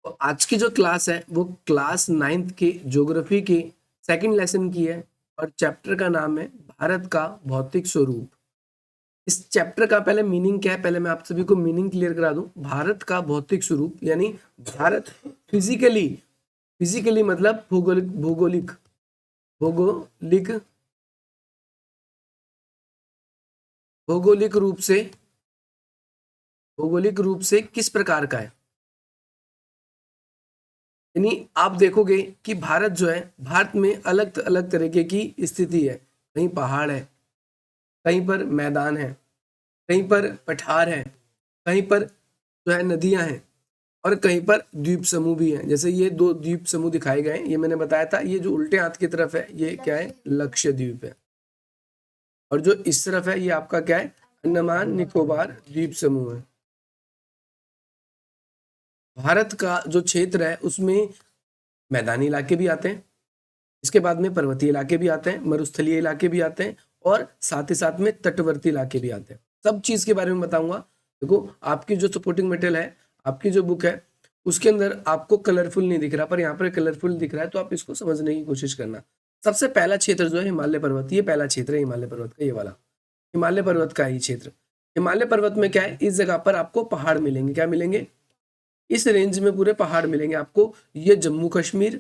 तो आज की जो क्लास है वो क्लास 9th के ज्योग्राफी के सेकंड लेसन की है और चैप्टर का नाम है भारत का भौतिक स्वरूप। इस चैप्टर का पहले मीनिंग क्या है, पहले मैं आप सभी को मीनिंग क्लियर करा दूं। भारत का भौतिक स्वरूप यानी भारत फिजिकली, फिजिकली मतलब भौगोलिक, भौगोलिक, भौगोलिक, भौगोलिक रूप से, भौगोलिक रूप से किस प्रकार का है। यानी आप देखोगे कि भारत जो है, भारत में अलग अलग तरीके की स्थिति है। कहीं पहाड़ है, कहीं पर मैदान है, कहीं पर पठार है, कहीं पर जो है नदियां हैं और कहीं पर द्वीप समूह भी हैं। जैसे ये दो द्वीप समूह दिखाए गए हैं, ये मैंने बताया था। ये जो उल्टे हाथ की तरफ है ये क्या है, लक्षद्वीप है। और जो इस तरफ है ये आपका क्या है, अंडमान निकोबार द्वीप समूह है। भारत का जो क्षेत्र है उसमें मैदानी इलाके भी आते हैं, इसके बाद में पर्वतीय इलाके भी आते हैं, मरुस्थलीय इलाके भी आते हैं और साथ ही साथ में तटवर्ती इलाके भी आते हैं। सब चीज के बारे में बताऊंगा। देखो आपकी जो सपोर्टिंग मटेरियल है, आपकी जो बुक है, उसके अंदर आपको कलरफुल नहीं दिख रहा, पर यहाँ पर कलरफुल दिख रहा है, तो आप इसको समझने की कोशिश करना। सबसे पहला क्षेत्र जो है हिमालय पर्वत, ये पहला क्षेत्र है हिमालय पर्वत का, ये वाला हिमालय पर्वत का ही क्षेत्र। हिमालय पर्वत में क्या है, इस जगह पर आपको पहाड़ मिलेंगे। क्या मिलेंगे, इस रेंज में पूरे पहाड़ मिलेंगे आपको। ये जम्मू कश्मीर,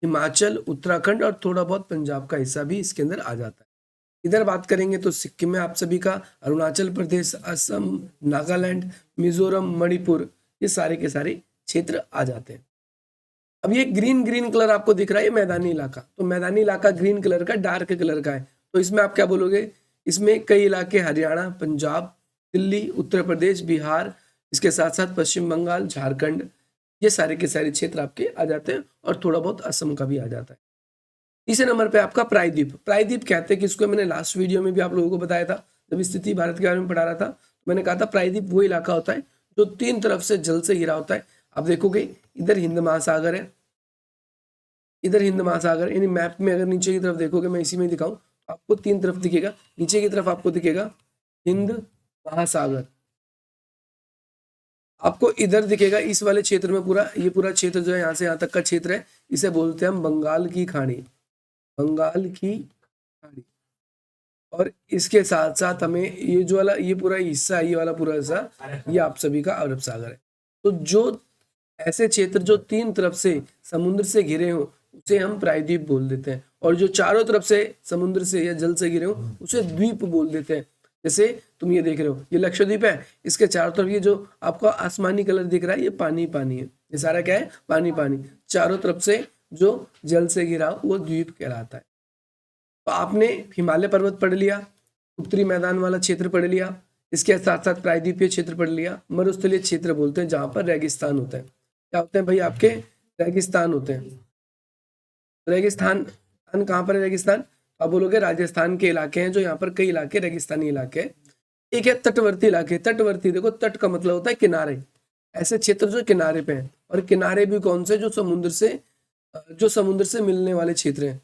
हिमाचल, उत्तराखंड और थोड़ा बहुत पंजाब का हिस्सा भी इसके अंदर आ जाता है। इधर बात करेंगे तो सिक्किम में आप सभी का, अरुणाचल प्रदेश, असम, नागालैंड, मिजोरम, मणिपुर, ये सारे के सारे क्षेत्र आ जाते हैं। अब ये ग्रीन ग्रीन कलर आपको दिख रहा है, ये मैदानी इलाका। तो मैदानी इलाका ग्रीन कलर का, डार्क कलर का है, तो इसमें आप क्या बोलोगे, इसमें कई इलाके हरियाणा, पंजाब, दिल्ली, उत्तर प्रदेश, बिहार, इसके साथ साथ पश्चिम बंगाल, झारखंड, ये सारे के सारे क्षेत्र आपके आ जाते हैं और थोड़ा बहुत असम का भी आ जाता है। तीसरे नंबर पे आपका प्रायद्वीप। प्रायद्वीप कहते हैं कि इसको मैंने लास्ट वीडियो में भी आप लोगों को बताया था, जब स्थिति भारत के बारे में पढ़ा रहा था, तो मैंने कहा था प्रायद्वीप वो इलाका होता है जो 3 तरफ से जल से घिरा होता है। आप देखोगे इधर हिंद महासागर है, इधर हिंद महासागर, यानी मैप में अगर नीचे की तरफ देखोगे, मैं इसी में दिखाऊं, आपको 3 तरफ दिखेगा। नीचे की तरफ आपको दिखेगा हिंद महासागर, आपको इधर दिखेगा इस वाले क्षेत्र में पूरा, ये पूरा क्षेत्र जो है यहाँ से यहाँ तक का क्षेत्र है, इसे बोलते हैं हम बंगाल की खाड़ी, बंगाल की खाड़ी। और इसके साथ साथ हमें ये जो वाला, ये पूरा हिस्सा, ये वाला पूरा हिस्सा, ये आप सभी का अरब सागर है। तो जो ऐसे क्षेत्र जो 3 तरफ से समुद्र से घिरे हो उसे हम प्रायद्वीप बोल देते हैं, और जो चारों तरफ से समुद्र से या जल से घिरे हो उसे द्वीप बोल देते हैं। जैसे तुम ये देख रहे हो, ये लक्षद्वीप है, इसके चारों तरफ ये जो आपको आसमानी कलर दिख रहा है, ये पानी पानी है, ये सारा क्या है, पानी पानी। चारों तरफ से जो जल से घिरा हो वो द्वीप कहलाता है। तो आपने हिमालय पर्वत पढ़ लिया, उत्तरी मैदान वाला क्षेत्र पढ़ लिया, इसके साथ साथ प्रायद्वीपीय क्षेत्र पढ़ लिया, मरुस्थलीय क्षेत्र बोलते हैं जहां पर रेगिस्तान होता है। क्या होते हैं भाई, आपके रेगिस्तान होते हैं। रेगिस्तान कहाँ पर है, रेगिस्तान आप बोलोगे राजस्थान के इलाके हैं, जो यहाँ पर कई इलाके रेगिस्तानी इलाके हैं। एक है तटवर्ती इलाके। तटवर्ती देखो, तट का मतलब होता है किनारे, ऐसे क्षेत्र जो किनारे पे हैं। और किनारे भी कौन से, जो समुद्र से, जो समुद्र से मिलने वाले क्षेत्र हैं,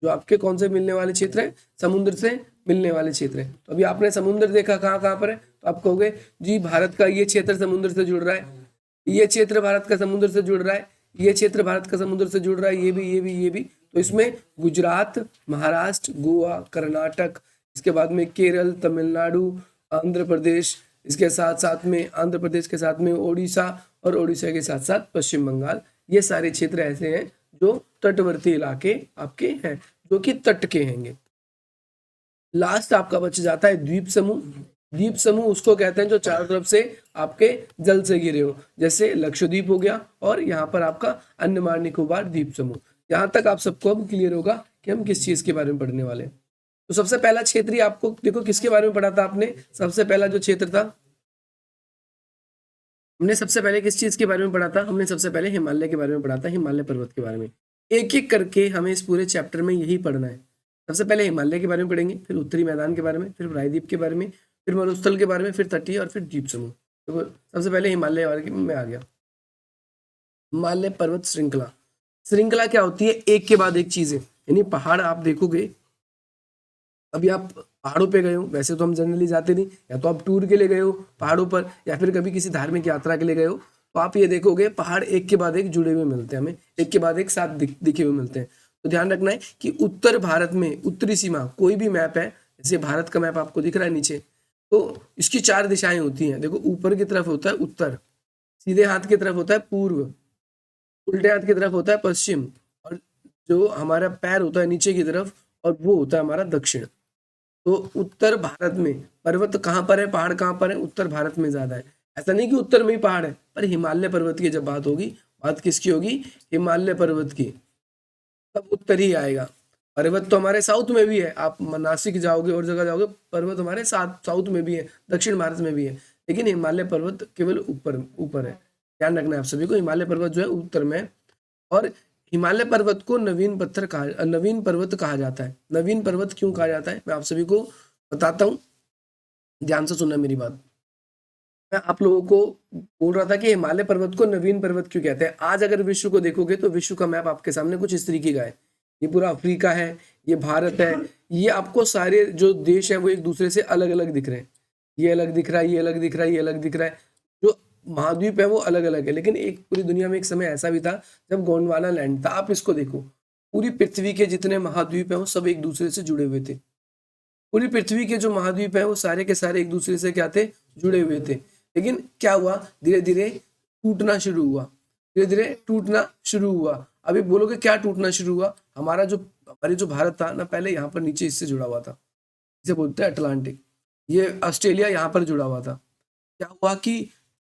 जो आपके कौन से मिलने वाले क्षेत्र हैं, समुद्र से मिलने वाले क्षेत्र हैं। तो अभी आपने समुद्र देखा, कहाँ कहाँ पर है, तो आप कहोगे जी भारत का ये क्षेत्र समुद्र से जुड़ रहा है, ये क्षेत्र भारत का समुद्र से जुड़ रहा है, ये क्षेत्र भारत का समुद्र से जुड़ रहा है, ये भी, ये भी, ये भी। तो इसमें गुजरात, महाराष्ट्र, गोवा, कर्नाटक, इसके बाद में केरल, तमिलनाडु, आंध्र प्रदेश, इसके साथ साथ में आंध्र प्रदेश के साथ में उड़ीसा, और उड़ीसा के साथ साथ पश्चिम बंगाल, ये सारे क्षेत्र ऐसे हैं जो तटवर्ती इलाके आपके हैं, जो कि तट के हैंगे। लास्ट आपका बच जाता है द्वीप समूह। द्वीप समूह उसको कहते हैं जो चारों तरफ से आपके जल से घिरे हो, जैसे लक्षद्वीप हो गया, और यहाँ पर आपका अंडमान निकोबार द्वीप समूह। यहाँ तक आप सबको अब क्लियर होगा कि हम किस चीज के बारे में पढ़ने वाले हैं। तो सबसे पहला क्षेत्र आपको देखो किसके बारे में पढ़ा था आपने, सबसे पहला जो क्षेत्र था, हमने सबसे पहले किस चीज के बारे में पढ़ा था, हमने सबसे पहले हिमालय के बारे में पढ़ा था, हिमालय पर्वत के बारे में। एक एक करके हमें इस पूरे चैप्टर में यही पढ़ना है। सबसे पहले हिमालय के बारे में पढ़ेंगे, फिर उत्तरी मैदान के बारे में, फिर प्रायद्वीप के बारे में, फिर मरुस्थल के बारे में, फिर तटीय, और फिर द्वीप समूह। तो सबसे पहले हिमालय वाले में आ गया। हिमालय पर्वत श्रृंखला। श्रृंखला क्या होती है, एक के बाद एक चीजें, यानी पहाड़ आप देखोगे, अभी आप पहाड़ों पे गए हो, वैसे तो हम जनरली जाते नहीं, या तो आप टूर के लिए गए हो पहाड़ों पर, या फिर कभी किसी धार्मिक यात्रा के लिए गए हो, तो आप ये देखोगे पहाड़ एक के बाद एक जुड़े हुए मिलते हैं हमें, एक के बाद एक साथ दिखे हुए मिलते हैं। तो ध्यान रखना है कि उत्तर भारत में उत्तरी सीमा, कोई भी मैप है, जैसे भारत का मैप आपको दिख रहा है नीचे, तो इसकी 4 दिशाएं होती हैं। देखो ऊपर की तरफ होता है उत्तर, सीधे हाथ की तरफ होता है पूर्व, उल्टे हाथ की तरफ होता है पश्चिम, और जो हमारा पैर होता है नीचे की तरफ, और वो होता है हमारा दक्षिण। तो उत्तर भारत में पर्वत कहाँ पर है, पहाड़ कहाँ पर है, उत्तर भारत में ज्यादा है। ऐसा नहीं कि उत्तर में ही पहाड़ है, पर हिमालय पर्वत की जब बात होगी, बात किसकी होगी, हिमालय पर्वत की, तब उत्तर ही आएगा। पर्वत तो हमारे साउथ में भी है, आप नासिक जाओगे और जगह जाओगे, पर्वत हमारे साउथ में भी है, दक्षिण भारत में भी है, लेकिन हिमालय पर्वत केवल ऊपर ऊपर है। ध्यान रखना है आप सभी को, हिमालय पर्वत जो है उत्तर में है। और हिमालय पर्वत को नवीन पर्वत कहा जाता है। नवीन पर्वत क्यों कहा जाता है, मैं आप सभी को बताता हूँ, ध्यान से सुनना मेरी बात। मैं आप लोगों को बोल रहा था कि हिमालय पर्वत को नवीन पर्वत क्यों कहते हैं। आज अगर विश्व को देखोगे तो विश्व का मैप आपके सामने कुछ इस तरीके का है। ये पूरा अफ्रीका है, ये भारत है, ये आपको सारे जो देश है वो एक दूसरे से अलग अलग दिख रहे हैं। ये अलग दिख रहा है, ये अलग दिख रहा है, ये अलग दिख रहा है। जो महाद्वीप है वो अलग अलग है, लेकिन एक पूरी दुनिया में एक समय ऐसा भी था जब गोंडवाना लैंड था। आप इसको देखो, पूरी पृथ्वी के जितने महाद्वीप है वो सब एक दूसरे से जुड़े हुए थे। पूरी पृथ्वी के जो महाद्वीप है वो सारे के सारे एक दूसरे से क्या थे, जुड़े हुए थे। लेकिन क्या हुआ, धीरे धीरे टूटना शुरू हुआ, धीरे धीरे टूटना शुरू हुआ। अभी बोलोगे क्या टूटना शुरू हुआ, हमारे जो भारत था ना, पहले यहाँ पर नीचे इससे जुड़ा हुआ था, इसे बोलते हैं अटलांटिक। ये ऑस्ट्रेलिया यहाँ पर जुड़ा हुआ था। क्या हुआ कि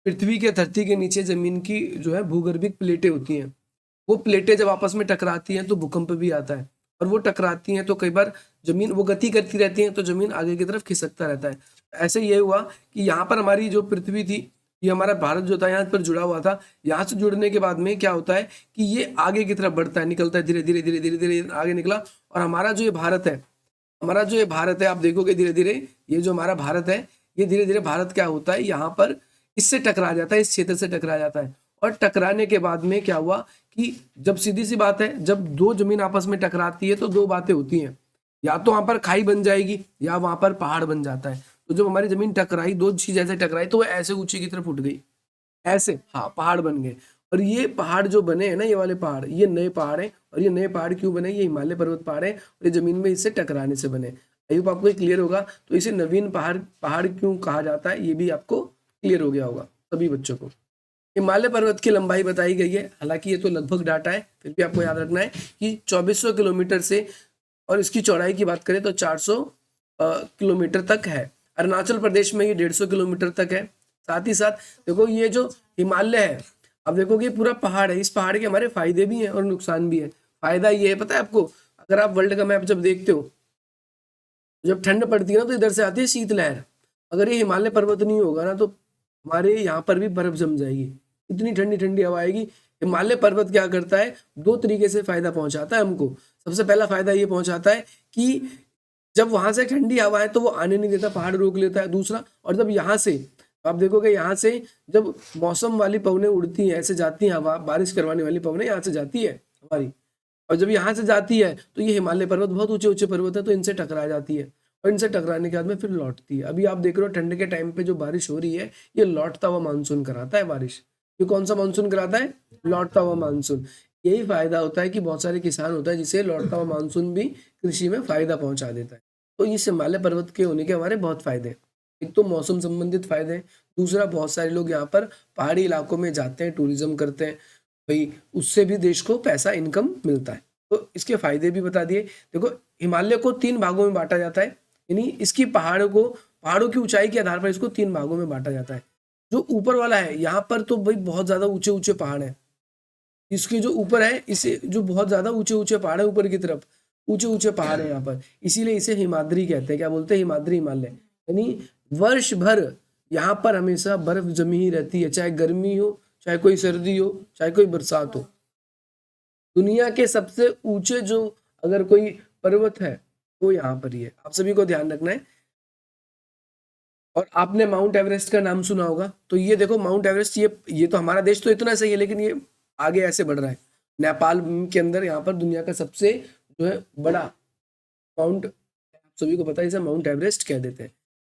पृथ्वी के धरती के नीचे जमीन की जो है भूगर्भिक प्लेटें होती हैं, वो प्लेटें जब आपस में टकराती हैं तो भूकंप भी आता है, और वो टकराती हैं तो कई बार जमीन वो गति करती रहती है, तो जमीन आगे की तरफ खिसकता रहता है। ऐसे ये हुआ कि यहाँ पर हमारी जो पृथ्वी थी, ये हमारा भारत जो था यहाँ पर जुड़ा हुआ था। यहाँ से जुड़ने के बाद में क्या होता है कि ये आगे की तरफ बढ़ता है, निकलता है, धीरे धीरे धीरे धीरे धीरे आगे निकला। और हमारा जो ये भारत है, आप देखोगे धीरे धीरे ये जो हमारा भारत है, ये धीरे धीरे भारत क्या होता है, यहाँ पर इससे टकरा जाता है, इस क्षेत्र से टकरा जाता है। और टकराने के बाद में क्या हुआ कि जब सीधी सी बात है, जब दो जमीन आपस में टकराती है तो दो बातें होती हैं, या तो वहां पर खाई बन जाएगी या वहां पर पहाड़ बन जाता है। तो जब हमारी जमीन टकराई, दो चीज ऐसे टकराई, तो वो ऐसे ऊंची की तरफ उठ गई, ऐसे, हाँ, पहाड़ बन गए। और ये पहाड़ जो बने हैं ना, ये वाले पहाड़, ये नए पहाड़ हैं। और ये नए पहाड़ क्यों बने, ये हिमालय पर्वत पहाड़ है, और ये जमीन में इससे टकराने से बने। आई होप आपको क्लियर होगा। तो इसे नवीन पहाड़ क्यों कहा जाता है, ये भी आपको क्लियर हो गया होगा सभी बच्चों को। हिमालय पर्वत की लंबाई बताई गई है, हालांकि ये तो लगभग डाटा है, फिर भी आपको याद रखना है कि 2400 किलोमीटर से, और इसकी चौड़ाई की बात करें तो 400 किलोमीटर तक है। अरुणाचल प्रदेश में ये 150 किलोमीटर तक है। साथ ही साथ देखो ये जो हिमालय है, अब देखोगे पूरा पहाड़ है, इस पहाड़ के हमारे फायदे भी हैं और नुकसान भी है। फायदा ये है, पता है आपको, अगर आप वर्ल्ड का मैप जब देखते हो, जब ठंड पड़ती है ना तो इधर से आती है शीतलहर। अगर ये हिमालय पर्वत नहीं होगा ना तो हमारे यहाँ पर भी बर्फ जम जाएगी, इतनी ठंडी ठंडी हवा आएगी। हिमालय पर्वत क्या करता है, दो तरीके से फायदा पहुंचाता है हमको। सबसे पहला फायदा ये पहुंचाता है कि जब वहां से ठंडी हवा है तो वो आने नहीं देता, पहाड़ रोक लेता है। दूसरा, और जब यहाँ से आप देखोगे, यहाँ से जब मौसम वाली पवनें उड़ती हैं, ऐसे जाती हैं हवा, बारिश करवाने वाली पवनें यहाँ से जाती है हमारी, और जब यहाँ से जाती है तो ये हिमालय पर्वत बहुत ऊंचे ऊंचे पर्वत है, तो इनसे टकरा जाती है, और इनसे टकराने के बाद में फिर लौटती है। अभी आप देख रहे हो ठंड के टाइम पे जो बारिश हो रही है, ये लौटता हुआ मानसून कराता है बारिश। ये कौन सा मानसून कराता है, लौटता हुआ मानसून। यही फायदा होता है कि बहुत सारे किसान होता है जिसे लौटता हुआ मानसून भी कृषि में फायदा पहुंचा देता है। तो इस हिमालय पर्वत के होने के हमारे बहुत फायदे हैं। एक तो मौसम संबंधित फायदे हैं, दूसरा बहुत सारे लोग यहाँ पर पहाड़ी इलाकों में जाते हैं, टूरिज्म करते हैं, भाई उससे भी देश को पैसा इनकम मिलता है। तो इसके फायदे भी बता दिए। देखो हिमालय को 3 भागों में बांटा जाता है, यानी इसकी पहाड़ों की ऊंचाई के आधार पर इसको 3 भागों में बांटा जाता है। जो ऊपर वाला है, यहाँ पर तो भाई बहुत ज्यादा ऊंचे ऊंचे पहाड़ हैं। इसके जो ऊपर है, इसे जो बहुत ज्यादा ऊंचे ऊंचे पहाड़ है, ऊपर की तरफ ऊंचे ऊंचे पहाड़ है यहाँ पर, इसीलिए इसे हिमाद्री कहते हैं। क्या बोलते हैं, हिमाद्री हिमालय। यानी वर्ष भर यहाँ पर हमेशा बर्फ जमी ही रहती है, चाहे गर्मी हो, चाहे कोई सर्दी हो, चाहे कोई बरसात हो। दुनिया के सबसे ऊंचे जो अगर कोई पर्वत है वो यहाँ पर ही है, आप सभी को ध्यान रखना है। और आपने माउंट एवरेस्ट का नाम सुना होगा, तो ये देखो माउंट एवरेस्ट, ये तो हमारा देश तो इतना सही है, लेकिन ये आगे ऐसे बढ़ रहा है। नेपाल के अंदर यहाँ पर दुनिया का सबसे जो है बड़ा माउंट, सभी को पता है, इसे माउंट एवरेस्ट कह देते हैं।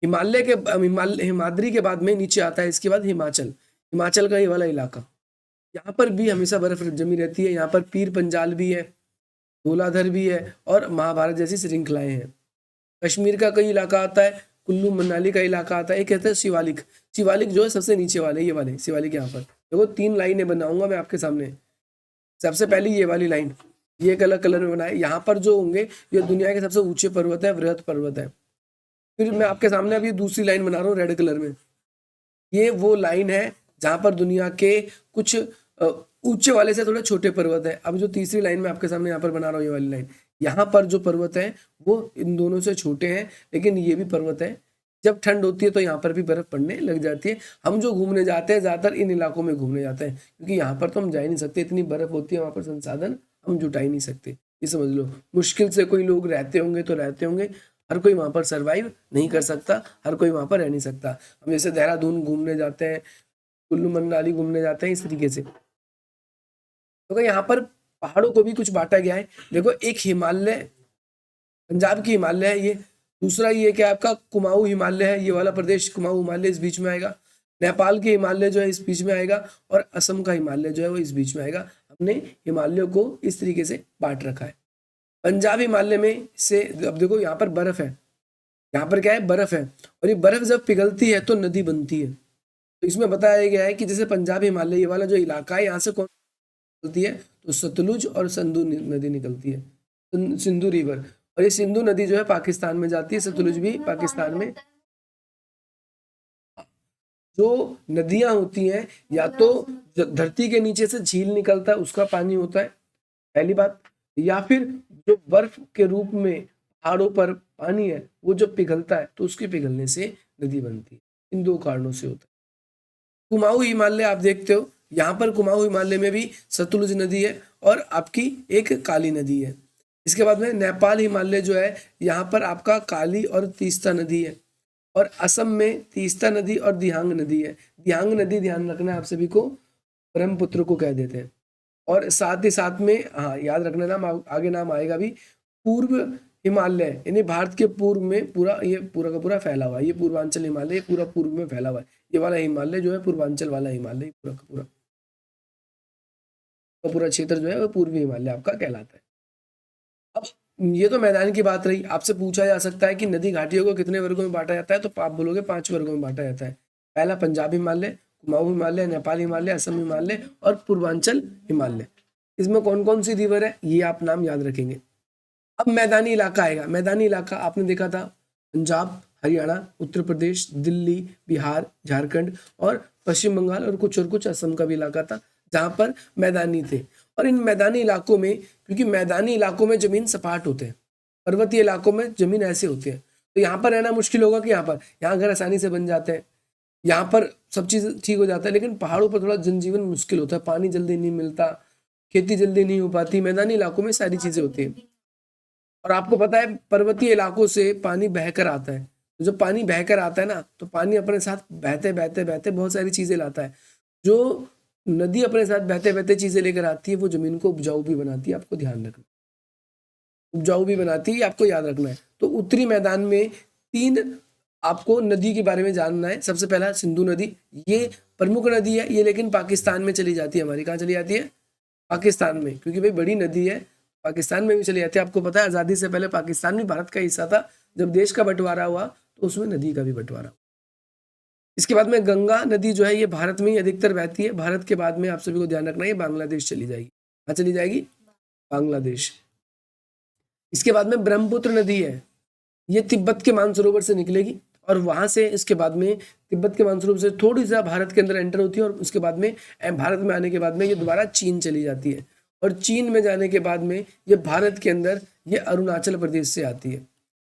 हिमाद्री के बाद में नीचे आता है इसके बाद हिमाचल। हिमाचल का ये वाला इलाका, यहाँ पर भी हमेशा बर्फ जमी रहती है। यहाँ पर पीर पंजाल भी है, धौलाधर भी है और महाभारत जैसी श्रृंखलाएं हैं। कश्मीर का कोई इलाका आता है, कुल्लू मनाली का इलाका आता है, ये कहते हैं शिवालिक। शिवालिक जो है सबसे नीचे वाले, ये वाले शिवालिक। यहाँ पर देखो 3 लाइनें बनाऊंगा मैं आपके सामने। सबसे पहली ये वाली लाइन, ये एक अलग कलर में बनाए। यहाँ पर जो होंगे ये दुनिया के सबसे ऊंचे पर्वत है, वृहद पर्वत है। फिर मैं आपके सामने अभी दूसरी लाइन बना रहा हूँ रेड कलर में, ये वो लाइन है जहाँ पर दुनिया के कुछ ऊंचे वाले से थोड़े छोटे पर्वत है। अब जो तीसरी लाइन में आपके सामने यहाँ पर बना रहा हूँ, ये वाली लाइन, यहाँ पर जो पर्वत है वो इन दोनों से छोटे हैं, लेकिन ये भी पर्वत है। जब ठंड होती है तो यहाँ पर भी बर्फ पड़ने लग जाती है। हम जो घूमने जाते हैं ज़्यादातर इन इलाकों में घूमने जाते हैं, क्योंकि यहाँ पर तो हम जा ही नहीं सकते, इतनी बर्फ होती है वहाँ पर, संसाधन हम जुटा ही नहीं सकते। ये समझ लो, मुश्किल से कोई लोग रहते होंगे तो रहते होंगे, हर कोई वहाँ पर सर्वाइव नहीं कर सकता, हर कोई वहाँ पर रह नहीं सकता। हम जैसे देहरादून घूमने जाते हैं, कुल्लू मनाली घूमने जाते हैं, इस तरीके से। तो यहाँ पर पहाड़ों को भी कुछ बांटा गया है। देखो एक हिमालय, पंजाब की हिमालय है ये, दूसरा ये क्या आपका कुमाऊं हिमालय है, ये वाला प्रदेश कुमाऊं हिमालय इस बीच में आएगा। नेपाल के हिमालय जो है इस बीच में आएगा, और असम का हिमालय जो है वो इस बीच में आएगा। हमने हिमालयों को इस तरीके से बांट रखा है। पंजाब हिमालय में से, अब देखो यहाँ पर बर्फ है, यहाँ पर क्या है, बर्फ है, और ये बर्फ जब पिघलती है तो नदी बनती है। तो इसमें बताया गया है कि जैसे पंजाब हिमालय ये वाला जो इलाका है, यहाँ से कौन निकलती है, तो सतलुज और सिंधु नदी निकलती है, सिंधु रिवर। और ये सिंधु नदी जो है पाकिस्तान में जाती है, सतलुज भी पाकिस्तान में। जो नदियां होती हैं, या तो धरती के नीचे से झील निकलता है उसका पानी होता है, पहली बात, या फिर जो बर्फ के रूप में पहाड़ों पर पानी है वो जो पिघलता है तो उसके पिघलने से नदी बनती है। इन 2 कारणों से होता है। कुमाऊं हिमालय आप देखते हो, यहाँ पर कुमाऊं हिमालय में भी सतलुज नदी है और आपकी एक काली नदी है। इसके बाद में नेपाल हिमालय जो है, यहाँ पर आपका काली और तीस्ता नदी है, और असम में तीस्ता नदी और दिहांग नदी है। दिहांग नदी ध्यान रखना है आप सभी को, ब्रह्मपुत्र को कह देते हैं। और साथ ही साथ में हाँ याद रखना, नाम आगे नाम आएगा भी, पूर्व हिमालय, यानी भारत के पूर्व में पूरा ये पूरा का पूरा फैला हुआ है। ये पूर्वांचल हिमालय पूरा पूर्व में फैला हुआ है। ये वाला हिमालय जो है पूर्वांचल वाला हिमालय, पूरा का पूरा क्षेत्र जो है वो पूर्वी हिमालय आपका कहलाता है। अब ये तो मैदान की बात रही। आपसे पूछा जा सकता है कि नदी घाटियों को कितने वर्गों में बांटा जाता है, तो आप बोलोगे 5 वर्गों में बांटा जाता है। पहला पंजाब हिमालय, कुमाऊं हिमालय, नेपाल हिमालय, असम हिमालय और पूर्वांचल हिमालय। इसमें कौन कौन सी रिवर है ये आप नाम याद रखेंगे। अब मैदानी इलाका आएगा। मैदानी इलाका आपने देखा था पंजाब, हरियाणा, उत्तर प्रदेश, दिल्ली, बिहार, झारखंड और पश्चिम बंगाल, और कुछ असम का भी इलाका था जहां पर मैदानी थे। और इन मैदानी इलाकों में, क्योंकि मैदानी इलाकों में जमीन सपाट होते हैं, पर्वतीय इलाकों में जमीन ऐसे होती है, तो यहाँ पर रहना मुश्किल होगा कि यहाँ घर आसानी से बन जाते हैं, यहाँ पर सब चीज़ ठीक हो जाता है। लेकिन पहाड़ों पर थोड़ा जनजीवन मुश्किल होता है, पानी जल्दी नहीं मिलता, खेती जल्दी नहीं हो पाती। मैदानी इलाकों में सारी चीज़ें होती हैं। और आपको पता है पर्वतीय इलाकों से पानी बहकर आता है, तो जब पानी बहकर आता है ना, तो पानी अपने साथ बहते बहते बहते बहुत सारी चीज़ें लाता है। जो नदी अपने साथ बहते बहते चीज़ें लेकर आती है, वो जमीन को उपजाऊ भी बनाती है, आपको ध्यान रखना, उपजाऊ भी बनाती है, आपको याद रखना है। तो उत्तरी मैदान में 3 आपको नदी के बारे में जानना है। सबसे पहला सिंधु नदी, ये प्रमुख नदी है ये, लेकिन पाकिस्तान में चली जाती है। हमारी कहाँ चली जाती है, पाकिस्तान में, क्योंकि भाई बड़ी नदी है, पाकिस्तान में भी चली जाती है। आपको पता है आज़ादी से पहले पाकिस्तान भी भारत का हिस्सा था, जब देश का बंटवारा हुआ तो उसमें नदी का भी बंटवारा। इसके बाद में गंगा नदी जो है ये भारत में ही अधिकतर बहती है। भारत के बाद में आप सभी को ध्यान रखना है ये बांग्लादेश चली जाएगी। कहाँ चली जाएगी, बांग्लादेश। इसके बाद में ब्रह्मपुत्र नदी है, ये तिब्बत के मानसरोवर से निकलेगी, और वहां से इसके बाद में तिब्बत के मानसरोवर से थोड़ी सा भारत के अंदर एंटर होती है, और उसके बाद में भारत में आने के बाद में ये दोबारा चीन चली जाती है, और चीन में जाने के बाद में ये भारत के अंदर ये अरुणाचल प्रदेश से आती है।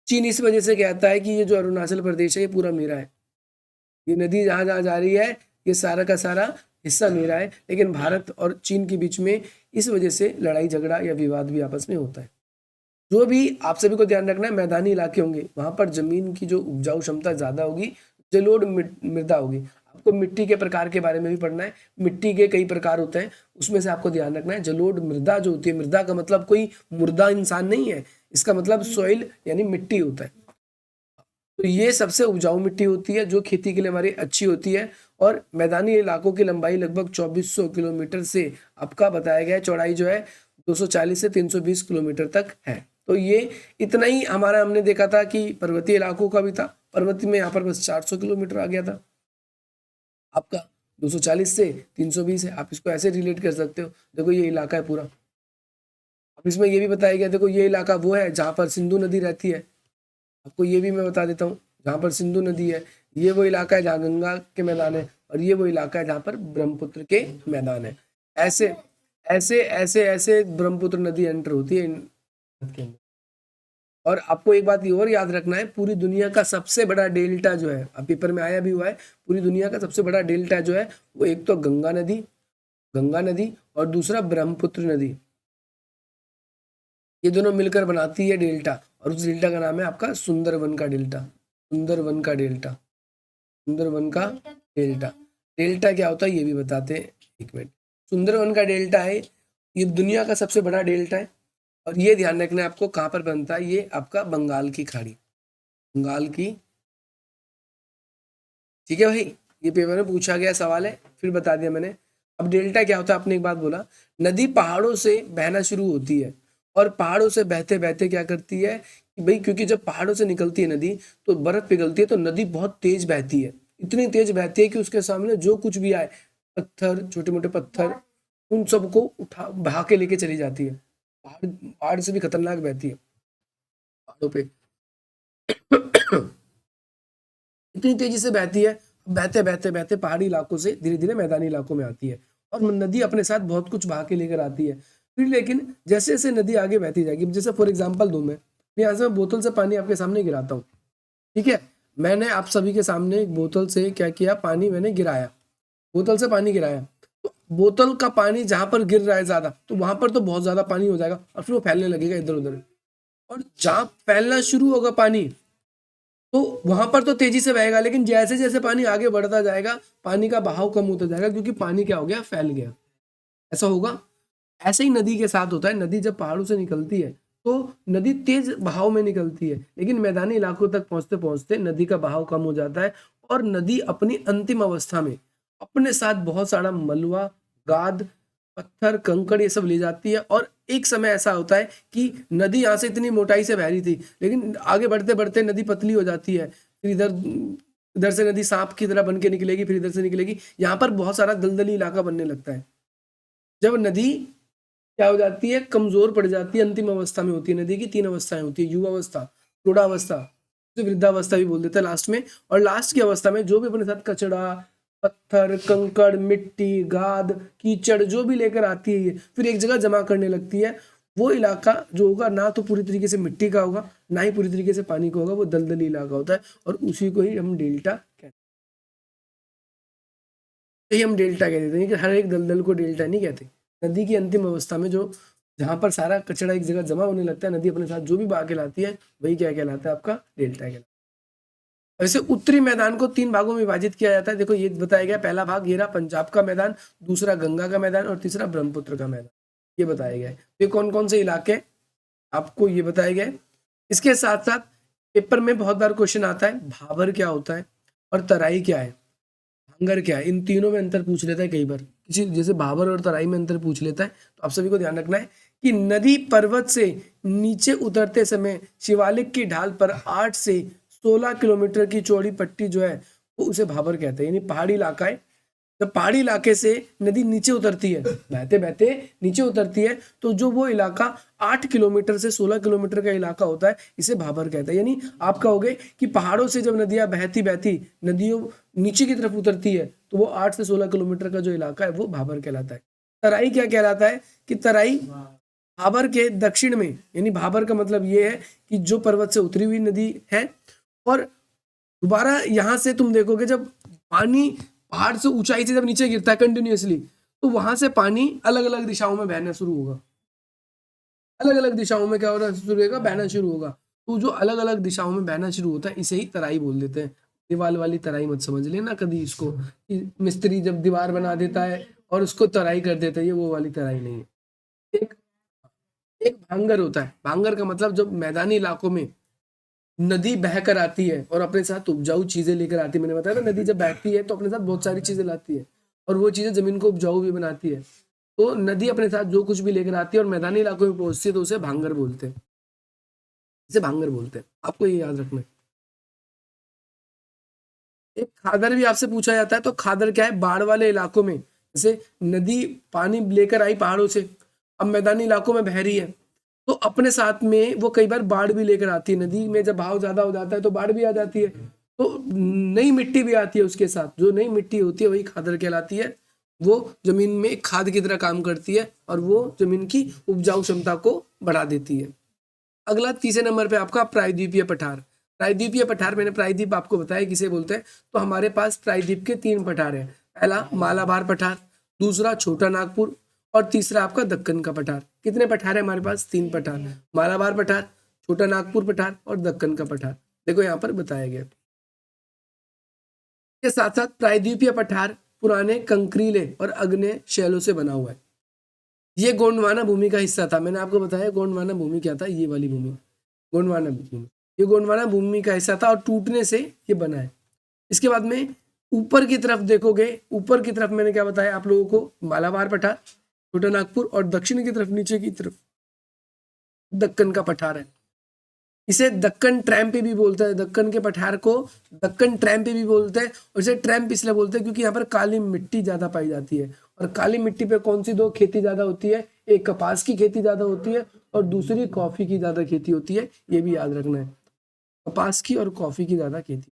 चीन इस वजह से कहता है कि ये जो अरुणाचल प्रदेश है ये पूरा मेरा है, ये नदी जहाँ जहाँ जा रही है ये सारा का सारा हिस्सा मेरा है। लेकिन भारत और चीन के बीच में इस वजह से लड़ाई झगड़ा या विवाद भी आपस में होता है। जो भी आप सभी को ध्यान रखना है, मैदानी इलाके होंगे वहां पर जमीन की जो उपजाऊ क्षमता ज्यादा होगी, जलोढ़ मृदा होगी। आपको मिट्टी के प्रकार के बारे में भी पढ़ना है। मिट्टी के कई प्रकार होते हैं, उसमें से आपको ध्यान रखना है जलोढ़ मृदा जो होती है, मृदा का मतलब कोई मुर्दा इंसान नहीं है, इसका मतलब सॉइल यानी मिट्टी होता है। तो ये सबसे उपजाऊ मिट्टी होती है जो खेती के लिए हमारी अच्छी होती है। और मैदानी इलाकों की लंबाई लगभग 2400 किलोमीटर से आपका बताया गया है, चौड़ाई जो है 240 से 320 किलोमीटर तक है। तो ये इतना ही हमारा हमने देखा था कि पर्वतीय इलाकों का भी था। पर्वतीय में यहाँ पर बस 400 किलोमीटर आ गया था आपका, 240 से 320 है। आप इसको ऐसे रिलेट कर सकते हो, देखो ये इलाका है पूरा। अब इसमें ये भी बताया गया, देखो ये इलाका वो है जहाँ पर सिंधु नदी रहती है। आपको ये भी मैं बता देता हूँ, जहाँ पर सिंधु नदी है ये वो इलाका है जहाँ गंगा के मैदान है, और ये वो इलाका है जहाँ पर ब्रह्मपुत्र के मैदान है। ऐसे ऐसे ऐसे ऐसे ब्रह्मपुत्र नदी एंटर होती है के अंदर। और आपको एक बात ये और याद रखना है, पूरी दुनिया का सबसे बड़ा डेल्टा जो है, अब पेपर में आया भी हुआ है, पूरी दुनिया का सबसे बड़ा डेल्टा जो है वो एक तो गंगा नदी और दूसरा ब्रह्मपुत्र नदी, ये दोनों मिलकर बनाती है डेल्टा। और उस डेल्टा का नाम है आपका सुंदरवन का डेल्टा। सुंदरवन का डेल्टा, सुंदरवन का डेल्टा। डेल्टा क्या होता है ये भी बताते हैं, एक मिनट। सुंदरवन का डेल्टा है, ये दुनिया का सबसे बड़ा डेल्टा है। और ये ध्यान रखना है आपको कहाँ पर बनता है, ये आपका बंगाल की खाड़ी, बंगाल की। ठीक है भाई, ये पेपर में पूछा गया सवाल है, फिर बता दिया मैंने। अब डेल्टा क्या होता है, आपने एक बात बोला, नदी पहाड़ों से बहना शुरू होती है और पहाड़ों से बहते बहते क्या करती है कि भाई, क्योंकि जब पहाड़ों से निकलती है नदी तो बर्फ पिघलती है, तो नदी बहुत तेज बहती है, इतनी तेज बहती है कि उसके सामने जो कुछ भी आए, पत्थर, छोटे मोटे पत्थर, उन सबको उठा बहा के लेके चली जाती है। पहाड़ पहाड़ से भी खतरनाक बहती है पहाड़ों पे। इतनी तेजी से बहती है, बहते बहते बहते पहाड़ी इलाकों से धीरे धीरे मैदानी इलाकों में आती है, और नदी अपने साथ बहुत कुछ बहा के लेकर आती है। फिर लेकिन जैसे जैसे नदी आगे बहती जाएगी, जैसे फॉर एग्जाम्पल दूं मैं, यहाँ से मैं बोतल से पानी आपके सामने गिराता हूँ, ठीक है, मैंने आप सभी के सामने एक बोतल से क्या किया, पानी मैंने गिराया, बोतल से पानी गिराया, तो बोतल का पानी जहां पर गिर रहा है ज्यादा, तो वहां पर तो बहुत ज्यादा पानी हो जाएगा और फिर वो फैलने लगेगा इधर उधर। और जहां फैलना शुरू होगा पानी, तो वहां पर तो तेजी से बहेगा, लेकिन जैसे जैसे पानी आगे बढ़ता जाएगा पानी का बहाव कम होता जाएगा, क्योंकि पानी क्या हो गया, फैल गया। ऐसा होगा। ऐसे ही नदी के साथ होता है, नदी जब पहाड़ों से निकलती है तो नदी तेज बहाव में निकलती है, लेकिन मैदानी इलाकों तक पहुंचते पहुंचते नदी का बहाव कम हो जाता है, और नदी अपनी अंतिम अवस्था में अपने साथ बहुत सारा मलबा, गाद, पत्थर, कंकड़ ये सब ले जाती है। और एक समय ऐसा होता है कि नदी यहाँ से इतनी मोटाई से बह रही थी, लेकिन आगे बढ़ते बढ़ते नदी पतली हो जाती है, फिर इधर इधर से नदी सांप की तरह बन के निकलेगी, फिर इधर से निकलेगी, यहाँ पर बहुत सारा दलदली इलाका बनने लगता है। जब नदी क्या हो जाती है, कमजोर पड़ जाती है, अंतिम अवस्था में होती है। नदी की 3 अवस्थाएं होती है, युवावस्था, प्रौढ़ावस्था, तो वृद्धावस्था भी बोल देते हैं लास्ट में। और लास्ट की अवस्था में जो भी अपने साथ कचड़ा, पत्थर, कंकड़, मिट्टी, गाद, कीचड़ जो भी लेकर आती है, ये फिर एक जगह जमा करने लगती है। वो इलाका जो होगा ना तो पूरी तरीके से मिट्टी का होगा, ना ही पूरी तरीके से पानी का होगा, वो दलदली इलाका होता है, और उसी को ही हम डेल्टा कहते हैं। यही हम डेल्टा कहते हैं कि हर एक दलदल को डेल्टा नहीं कहते। नदी की अंतिम अवस्था में जो जहां पर सारा कचरा एक जगह जमा होने लगता है, नदी अपने साथ जो भी बहा के लाती है, वही क्या कहलाता है, आपका डेल्टा कहलाता है। वैसे उत्तरी मैदान को 3 भागों में विभाजित किया जाता है। देखो ये बताया गया, पहला भाग ये रहा पंजाब का मैदान, दूसरा गंगा का मैदान, और तीसरा ब्रह्मपुत्र का मैदान, ये बताया गया है। ये कौन कौन से इलाके आपको ये बताए गए। इसके साथ साथ पेपर में बहुत बार क्वेश्चन आता है, भाबर क्या होता है और तराई क्या है, भांगर क्या है, इन तीनों में अंतर पूछ लेता है कई बार, किसी जैसे भाबर और तराई में अंतर पूछ लेता है। तो आप सभी को ध्यान रखना है कि नदी पर्वत से नीचे उतरते समय शिवालिक की ढाल पर 8 से 16 किलोमीटर की चौड़ी पट्टी जो है वो उसे भाबर कहते हैं, यानी पहाड़ी इलाका है। जब पहाड़ी इलाके से नदी नीचे उतरती है, बहते बहते नीचे उतरती है, तो जो वो इलाका 8 किलोमीटर से 16 किलोमीटर का इलाका होता है, इसे भाबर कहता है। यानी आप कहोगे कि पहाड़ों से जब नदियां बहती बहती नदियों नीचे की तरफ उतरती है, तो वो 8 से 16 किलोमीटर का जो इलाका है वो भाबर कहलाता है। तराई क्या कहलाता है कि तराई भाबर के दक्षिण में, यानी भाबर का मतलब ये है कि जो पर्वत से उतरी हुई नदी है, और दोबारा यहां से तुम देखोगे जब पानी पहाड़ से ऊंचाई से जब नीचे गिरता है कंटिन्यूअसली, तो वहां से पानी अलग अलग दिशाओं में बहना शुरू होगा, अलग अलग दिशाओं में क्या होना शुरू होगा, बहना शुरू होगा। तो जो अलग अलग दिशाओं में बहना शुरू होता है इसे ही तराई बोल देते हैं। दीवार वाली तराई मत समझ लेना कभी इसको, कि मिस्त्री जब दीवार बना देता है और उसको तराई कर देता है, ये वो वाली तराई नहीं है। एक एक भांगर होता है, भांगर का मतलब जब मैदानी इलाकों में नदी बहकर आती है और अपने साथ उपजाऊ चीजें लेकर आती है। मैंने बताया ना, नदी जब बहती है तो अपने साथ बहुत सारी चीजें लाती है और वो चीजें जमीन को उपजाऊ भी बनाती है। तो नदी अपने साथ जो कुछ भी लेकर आती है और मैदानी इलाकों में पहुंचती है तो उसे भांगर बोलते हैं, इसे भांगर बोलते हैं। आपको ये याद रखना है। एक खादर भी आपसे पूछा जाता है, तो खादर क्या है, बाढ़ वाले इलाकों में, जैसे नदी पानी लेकर आई पहाड़ों से, अब मैदानी इलाकों में बह रही है, तो अपने साथ में वो कई बार बाढ़ भी लेकर आती है। नदी में जब बहाव ज्यादा हो जाता है तो बाढ़ भी आ जाती है, तो नई मिट्टी भी आती है उसके साथ। जो नई मिट्टी होती है वही खादर कहलाती है। वो जमीन में एक खाद की तरह काम करती है और वो जमीन की उपजाऊ क्षमता को बढ़ा देती है। अगला तीसरे नंबर पे आपका प्रायद्वीपीय पठार। प्रायद्वीपीय पठार, मैंने प्रायद्वीप आपको बताया किसे बोलते हैं। तो हमारे पास प्रायद्वीप के 3 पठार हैं। पहला मालाबार पठार, दूसरा छोटा नागपुर और तीसरा आपका दक्कन का पठार। कितने पठार है हमारे पास? 3 पठार, मालाबार पठार, छोटा नागपुर पठार और दक्कन का पठार। देखो यहाँ पर बताया गया। के साथ साथ प्रायद्वीपीय पठार पुराने कंकरीले और अग्नेय शैलों से बना हुआ है। ये गोंडवाना भूमि का हिस्सा था। मैंने आपको बताया गोंडवाना भूमि क्या था, ये वाली भूमि गोंडवाना भूमि, ये गोंडवाना भूमि का हिस्सा था और टूटने से ये बना है। इसके बाद में ऊपर की तरफ देखोगे, ऊपर की तरफ मैंने क्या बताया आप लोगों को, मालाबार पठार, छोटा नागपुर, और दक्षिण की तरफ नीचे की तरफ दक्कन का पठार है। इसे दक्कन ट्रैम्प भी बोलते हैं। दक्कन के पठार को दक्कन ट्रैम्प भी बोलते हैं और इसे ट्रैम्प इसलिए बोलते हैं क्योंकि यहाँ पर काली मिट्टी ज्यादा पाई जाती है। और काली मिट्टी पे कौन सी 2 खेती ज्यादा होती है? एक कपास की खेती ज्यादा होती है और दूसरी कॉफी की ज्यादा खेती होती है। ये भी याद रखना है, कपास की और कॉफी की ज्यादा खेती।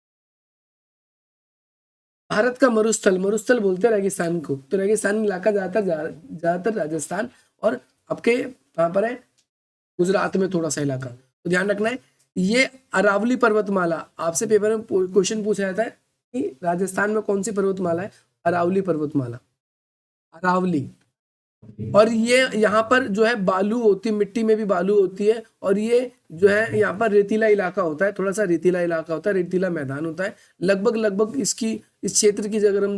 भारत का मरुस्थल, मरुस्थल बोलते हैं रेगिस्तान को। तो रेगिस्तान इलाका ज्यादातर राजस्थान और आपके कहाँ पर है, गुजरात में थोड़ा सा इलाका। तो ध्यान रखना है, ये अरावली पर्वतमाला, आपसे पेपर में क्वेश्चन पूछा जाता है कि राजस्थान में कौन सी पर्वतमाला है? अरावली पर्वतमाला, अरावली। और ये यहाँ पर जो है बालू होती है, मिट्टी में भी बालू होती है और ये जो है यहाँ पर रेतीला इलाका होता है, थोड़ा सा रेतीला इलाका होता है, रेतीला मैदान होता है। लगभग इसकी, इस क्षेत्र की अगर हम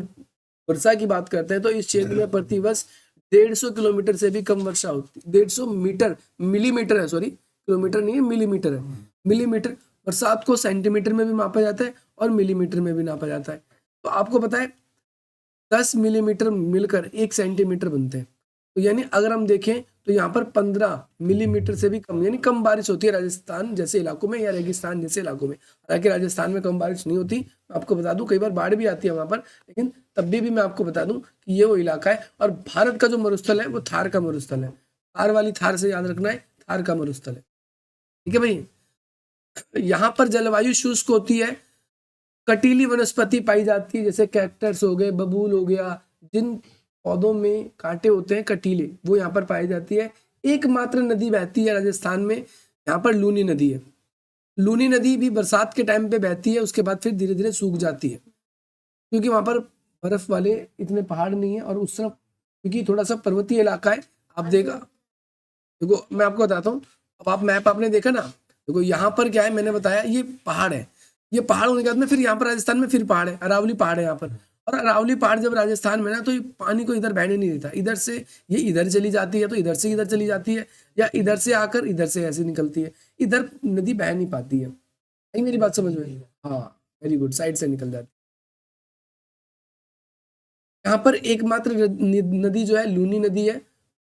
वर्षा की बात करते हैं तो इस क्षेत्र में प्रतिवर्ष 150 किलोमीटर से भी कम वर्षा होती है। 150 मीटर, मिलीमीटर है, सॉरी किलोमीटर नहीं है, मिलीमीटर है। मिलीमीटर, बरसात को सेंटीमीटर में भी मापा जाता है और मिलीमीटर में भी नापा जाता है। तो आपको पता है 10 मिलीमीटर मिलकर 1 सेंटीमीटर बनते हैं। तो यानी अगर हम देखें तो यहाँ पर 15 मिलीमीटर से भी कम, यानी कम बारिश होती है राजस्थान जैसे इलाकों में या रेगिस्तान जैसे इलाकों में। हालांकि राजस्थान में कम बारिश नहीं होती, आपको बता दूं, कई बार बाढ़ भी आती है वहां पर, लेकिन तब भी मैं आपको बता दूं कि ये वो इलाका है। और भारत का जो मरुस्थल है वो थार का मरुस्थल है। थार वाली थार से याद रखना है, थार का मरुस्थल है। ठीक है भाई। यहाँ पर जलवायु शुष्क होती है, कटीली वनस्पति पाई जाती है, जैसे कैक्टस हो गए, बबूल हो गया, जिन पौधों में कांटे होते हैं कटीले, वो यहाँ पर पाई जाती है। एकमात्र नदी बहती है राजस्थान में, यहाँ पर लूनी नदी है। लूनी नदी भी बरसात के टाइम पे बहती है, उसके बाद फिर धीरे धीरे सूख जाती है क्योंकि वहां पर बर्फ वाले इतने पहाड़ नहीं है और उस तरफ क्योंकि थोड़ा सा पर्वतीय इलाका है। आप देखो मैं आपको बताता हूँ। अब आप मैप आपने देखा ना, देखो यहाँ पर क्या है, मैंने बताया ये पहाड़ है, ये पहाड़ होने के बाद में फिर यहाँ पर राजस्थान में फिर पहाड़ है, अरावली पहाड़ है यहाँ पर। और अरावली पहाड़ जब राजस्थान में ना, तो ये पानी को इधर बहने नहीं देता, इधर से ये इधर चली जाती है तो इधर से इधर चली जाती है, या इधर से आकर इधर से ऐसे निकलती है, इधर नदी बह नहीं पाती है। नहीं, मेरी बात समझ में? हाँ, वेरी गुड, साइड से निकल जाती है। यहाँ पर एकमात्र नदी जो है लूनी नदी है।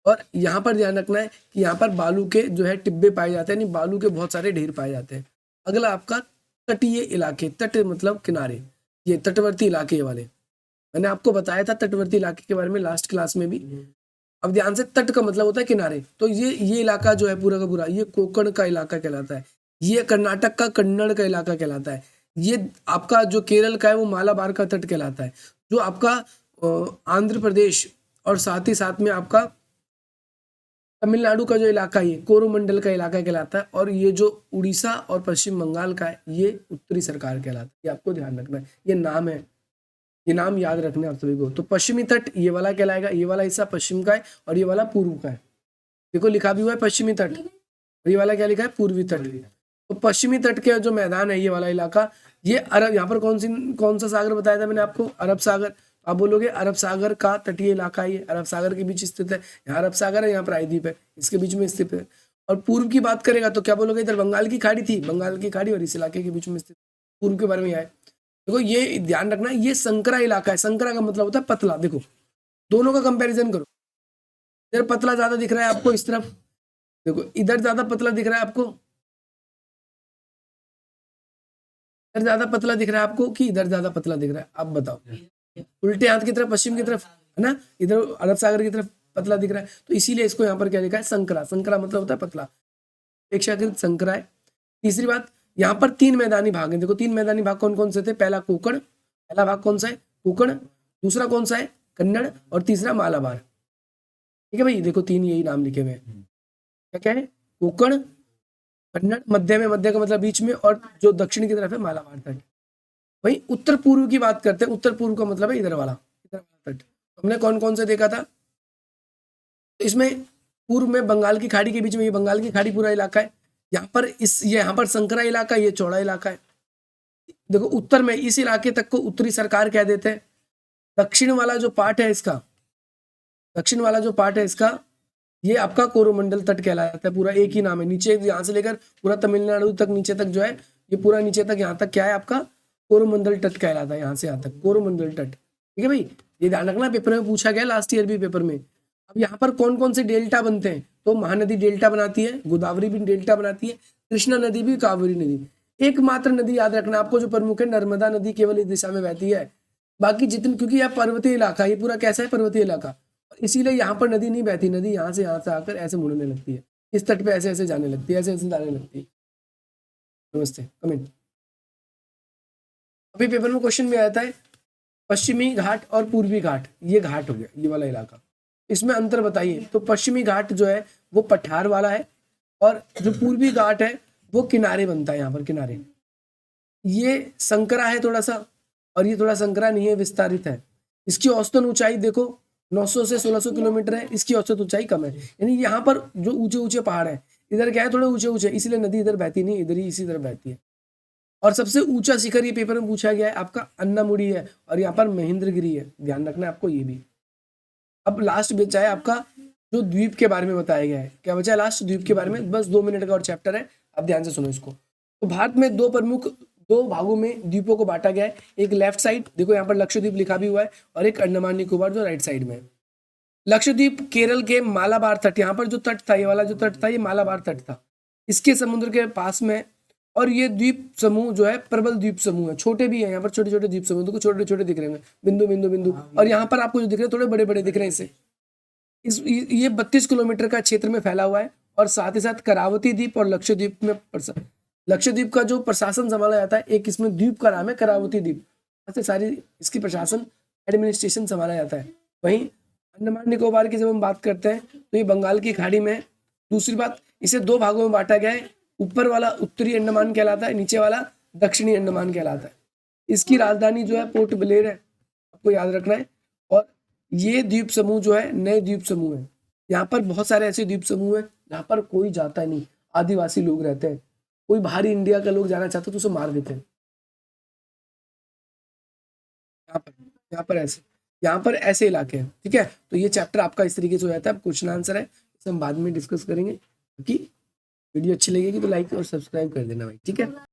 और यहाँ पर ध्यान रखना है कि यहाँ पर बालू के जो है टिब्बे पाए जाते हैं, यानी बालू के बहुत सारे ढेर पाए जाते हैं। अगला आपका तटीय इलाके, तट मतलब किनारे, ये तटवर्ती इलाके वाले, मैंने आपको बताया था तटवर्ती इलाके के बारे में लास्ट क्लास में भी। अब ध्यान से, तट का मतलब होता है किनारे, तो ये इलाका जो है पूरा का पूरा ये कोंकण का इलाका कहलाता है, ये कर्नाटक का कन्नड़ का इलाका कहलाता है, ये आपका जो केरल का है वो मालाबार का तट कहलाता है, जो आपका आंध्र प्रदेश और साथ ही साथ में आपका तमिलनाडु का जो इलाका है ये कोरोमंडल का इलाका कहलाता है, और ये जो उड़ीसा और पश्चिम बंगाल का है ये उत्तरी सरकार कहलाता है। ये आपको ध्यान रखना है, ये नाम है, ये नाम याद रखना है आप सभी को। तो पश्चिमी तट ये वाला कहलाएगा, ये वाला हिस्सा पश्चिम का है और ये वाला पूर्व का है। देखो लिखा भी हुआ है पश्चिमी तट, ये वाला क्या लिखा है, पूर्वी तट। तो पश्चिमी तट के जो मैदान है ये वाला इलाका, ये अरब, यहाँ पर कौन सा सागर बताया था मैंने आपको, अरब सागर। आप बोलोगे अरब सागर का तटीय इलाका, ये अरब सागर के बीच स्थित है, यहाँ अरब सागर है, यहाँ प्रायद्वीप है, इसके बीच में स्थित है। और पूर्व की बात करेगा तो क्या बोलोगे, इधर बंगाल की खाड़ी थी, बंगाल की खाड़ी और इस इलाके के बीच में स्थित पूर्व के बारे में आए। देखो ये ध्यान रखना, ये संकरा इलाका है, संकरा का मतलब होता है पतला। देखो दोनों का कंपैरिजन करो, इधर पतला ज्यादा दिख रहा है आपको इस तरफ, देखो इधर ज्यादा पतला दिख रहा है आपको, इधर ज्यादा पतला दिख रहा है आपको कि इधर ज्यादा पतला दिख रहा है, आप बताओ। उल्टे हाथ की तरफ, पश्चिम की तरफ है ना, इधर अरब सागर की तरफ पतला दिख रहा है, तो इसीलिए इसको यहाँ पर क्या लिखा है, संकरा। संकरा मतलब होता है पतला, अपेक्षाकृत संकरा है। तीसरी बात, यहाँ पर 3 मैदानी भाग हैं। देखो 3 मैदानी भाग कौन कौन से थे, पहला कोकण, पहला भाग कौन सा है, कोकण, दूसरा कौन सा है, कन्नड़, और तीसरा मालाबार। ठीक है भाई, देखो 3 यही नाम लिखे हुए हैं, क्या क्या है, कोकण, कन्नड़, मध्य में, मध्य का मतलब बीच में, और जो दक्षिण की तरफ है मालाबार तट। वहीं उत्तर पूर्व की बात करते हैं, उत्तर पूर्व का मतलब है इधर वाला, इधर वाला तट। हमने कौन कौन से देखा था, इसमें पूर्व में बंगाल की खाड़ी के बीच में, ये बंगाल की खाड़ी पूरा इलाका है, यहाँ पर ये यहाँ पर संकरा इलाका, ये चौड़ा इलाका है। देखो उत्तर में इस इलाके तक को उत्तरी सरकार कह देते हैं। दक्षिण वाला जो पार्ट है इसका, दक्षिण वाला जो पार्ट है इसका, ये आपका कोरोमंडल तट कहलाता है। पूरा एक ही नाम है, नीचे यहाँ से लेकर पूरा तमिलनाडु तक नीचे तक जो है, ये पूरा नीचे तक यहाँ तक क्या है आपका, कोरोमंडल तट कहलाता है, यहाँ से यहाँ तक कोरोमंडल तट। ठीक है भाई, ये ध्यान रखना, पेपर में पूछा गया लास्ट ईयर भी पेपर में। अब यहाँ पर कौन कौन से डेल्टा बनते हैं, तो महानदी डेल्टा बनाती है, गोदावरी भी डेल्टा बनाती है, कृष्णा नदी भी, कावेरी नदी। एकमात्र नदी याद रखना आपको जो प्रमुख है, नर्मदा नदी केवल इस दिशा में बहती है, बाकी जितने, क्योंकि यह पर्वतीय इलाका, ये पूरा कैसा है, पर्वतीय इलाका, इसीलिए यहाँ पर नदी नहीं बहती। नदी यहाँ से आकर ऐसे मुड़ने लगती है, इस तट पे ऐसे ऐसे जाने लगती है, ऐसे ऐसे जाने लगती है। नमस्ते, कमेंट। अभी पेपर में क्वेश्चन में आता है पश्चिमी घाट और पूर्वी घाट, ये घाट हो गया ये वाला इलाका, इसमें अंतर बताइए। तो पश्चिमी घाट जो है वो पठार वाला है, और जो पूर्वी घाट है वो किनारे बनता है, यहाँ पर किनारे। ये संकरा है थोड़ा सा, और ये थोड़ा संकरा नहीं है, विस्तारित है। इसकी औसतन ऊंचाई देखो 900 से 1600 किलोमीटर है, इसकी औसत ऊंचाई कम है। यानी यहाँ पर जो ऊंचे ऊंचे पहाड़ है, इधर क्या है, थोड़े ऊंचे ऊंचे, इसलिए नदी इधर बहती नहीं, इधर ही इसी तरफ बहती है। और सबसे ऊंचा शिखर ये पेपर में पूछा गया है आपका अन्नामुड़ी है, और यहाँ पर महेंद्रगिरी है, ध्यान रखना है आपको ये भी। अब लास्ट बचा है आपका जो द्वीप के बारे में बताया गया है, क्या बचा है लास्ट, द्वीप के बारे में, बस 2 मिनट का और चैप्टर है, आप ध्यान से सुनो इसको। तो भारत में दो भागों में द्वीपों को बांटा गया है, एक लेफ्ट साइड, देखो यहाँ पर लक्षद्वीप लिखा भी हुआ है, और एक अंडमान निकोबार जो राइट साइड में है। लक्षद्वीप केरल के मालाबार तट, यहाँ पर जो तट था, ये वाला जो तट था, ये मालाबार तट था, इसके समुद्र के पास में। और ये द्वीप समूह जो है प्रबल द्वीप समूह है, छोटे भी है, यहाँ पर छोटे छोटे द्वीप समूह, देखो छोटे छोटे दिख रहे हैं, बिंदु बिंदु बिंदु, और यहाँ पर आपको जो दिख रहे हैं थोड़े बड़े बड़े दिख रहे हैं। इसे ये 32 किलोमीटर का क्षेत्र में फैला हुआ है, और साथ ही साथ करावती द्वीप और लक्षद्वीप में, लक्षद्वीप का जो प्रशासन संभाला जाता है, एक इसमें द्वीप का नाम है करावती द्वीप, ऐसे सारी इसकी प्रशासन एडमिनिस्ट्रेशन संभाला जाता है। वहीं अंडमान निकोबार की जब हम बात करते हैं तो ये बंगाल की खाड़ी में है। दूसरी बात, इसे 2 भागों में बांटा गया है, ऊपर वाला उत्तरी अंडमान कहलाता है, नीचे वाला दक्षिणी अंडमान कहलाता है। इसकी राजधानी जो है पोर्ट ब्लेयर है, आपको याद रखना है। और ये द्वीप समूह जो है नए द्वीप समूह है, यहाँ पर बहुत सारे ऐसे द्वीप समूह है जहाँ पर कोई जाता नहीं, आदिवासी लोग रहते हैं, कोई बाहरी इंडिया का लोग जाना चाहते तो उसे मार देते हैं। यहाँ पर ऐसे इलाके हैं। ठीक है, तो ये चैप्टर आपका इस तरीके से हो जाता है। अब क्वेश्चन आंसर है, इसे हम बाद में डिस्कस करेंगे, क्योंकि वीडियो अच्छी लगेगी तो लाइक और सब्सक्राइब कर देना भाई, ठीक है।